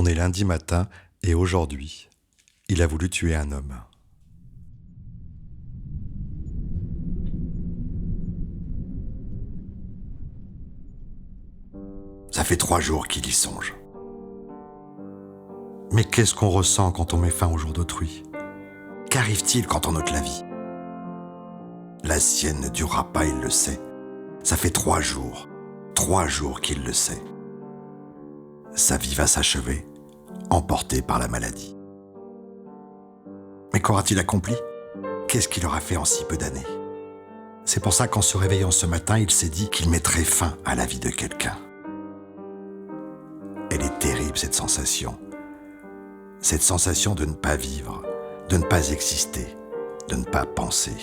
On est lundi matin et aujourd'hui, il a voulu tuer un homme. Ça fait 3 jours qu'il y songe. Mais qu'est-ce qu'on ressent quand on met fin au jour d'autrui? Qu'arrive-t-il quand on ôte la vie? La sienne ne durera pas, il le sait. Ça fait 3 jours qu'il le sait. Sa vie va s'achever, emportée par la maladie. Mais qu'aura-t-il accompli? Qu'est-ce qu'il aura fait en si peu d'années? C'est pour ça qu'en se réveillant ce matin, il s'est dit qu'il mettrait fin à la vie de quelqu'un. Elle est terrible, cette sensation. Cette sensation de ne pas vivre, de ne pas exister, de ne pas penser.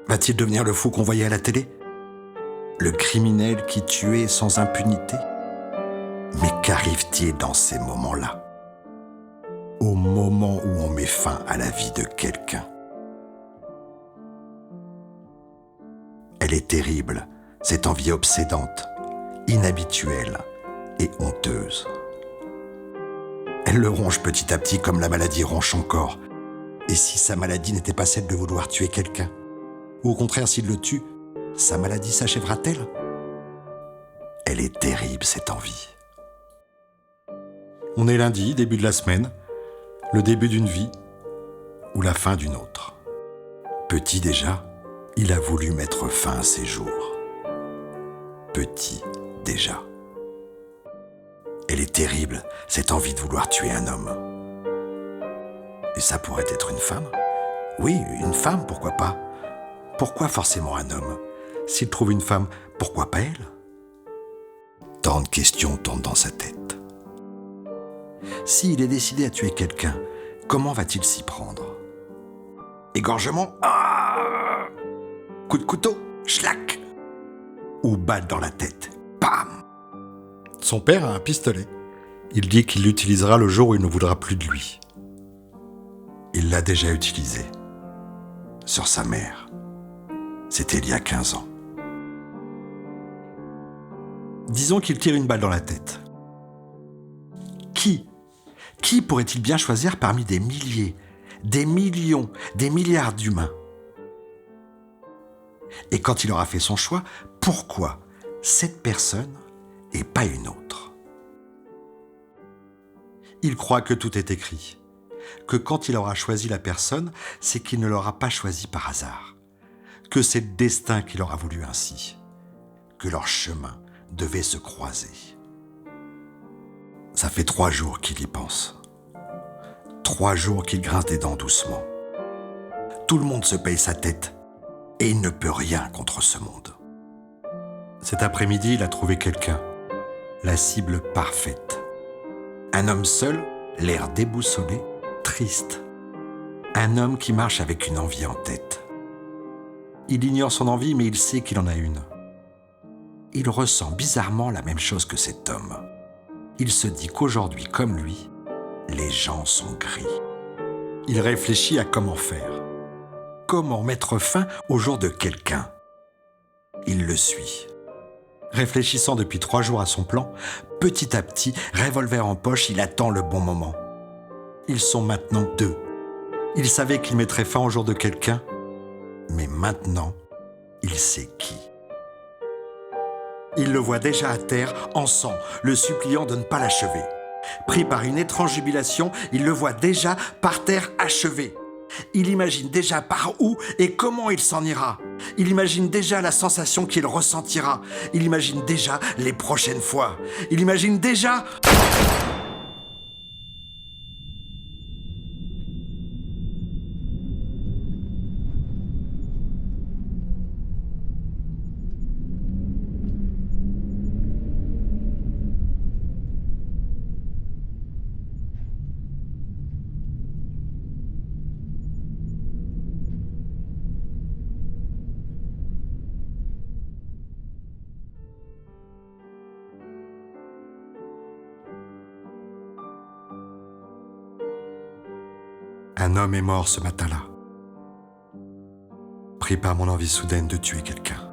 Va-t-il devenir le fou qu'on voyait à la télé? Le criminel qui tuait sans impunité? Mais qu'arrive-t-il dans ces moments-là? Au moment où on met fin à la vie de quelqu'un. Elle est terrible, cette envie obsédante, inhabituelle et honteuse. Elle le ronge petit à petit comme la maladie ronge son corps. Et si sa maladie n'était pas celle de vouloir tuer quelqu'un? Ou au contraire, s'il le tue, sa maladie s'achèvera-t-elle? Elle est terrible, cette envie. On est lundi, début de la semaine, le début d'une vie ou la fin d'une autre. Petit déjà, il a voulu mettre fin à ses jours. Petit déjà. Elle est terrible, cette envie de vouloir tuer un homme. Et ça pourrait être une femme? Oui, une femme, pourquoi pas? Pourquoi forcément un homme? S'il trouve une femme, pourquoi pas elle? Tant de questions tournent dans sa tête. S'il est décidé à tuer quelqu'un, comment va-t-il s'y prendre? Égorgement? Ah! Coup de couteau? Schlac! Ou balle dans la tête? Bam! Son père a un pistolet. Il dit qu'il l'utilisera le jour où il ne voudra plus de lui. Il l'a déjà utilisé. Sur sa mère. C'était il y a 15 ans. Disons qu'il tire une balle dans la tête. Qui pourrait-il bien choisir parmi des milliers, des millions, des milliards d'humains? Et quand il aura fait son choix, pourquoi cette personne et pas une autre? Il croit que tout est écrit, que quand il aura choisi la personne, c'est qu'il ne l'aura pas choisie par hasard, que c'est le destin qui l'aura voulu ainsi, que leurs chemins devaient se croiser. Ça fait 3 jours qu'il y pense. 3 jours qu'il grince des dents doucement. Tout le monde se paye sa tête et il ne peut rien contre ce monde. Cet après-midi, il a trouvé quelqu'un, la cible parfaite. Un homme seul, l'air déboussolé, triste. Un homme qui marche avec une envie en tête. Il ignore son envie, mais il sait qu'il en a une. Il ressent bizarrement la même chose que cet homme. Il se dit qu'aujourd'hui, comme lui, les gens sont gris. Il réfléchit à comment faire. Comment mettre fin au jour de quelqu'un. Il le suit. Réfléchissant depuis 3 jours à son plan, petit à petit, revolver en poche, il attend le bon moment. Ils sont maintenant 2. Il savait qu'il mettrait fin au jour de quelqu'un, mais maintenant, il sait qui. Il le voit déjà à terre, en sang, le suppliant de ne pas l'achever. Pris par une étrange jubilation, il le voit déjà par terre achevé. Il imagine déjà par où et comment il s'en ira. Il imagine déjà la sensation qu'il ressentira. Il imagine déjà les prochaines fois. Il imagine déjà... Un homme est mort ce matin-là, pris par mon envie soudaine de tuer quelqu'un.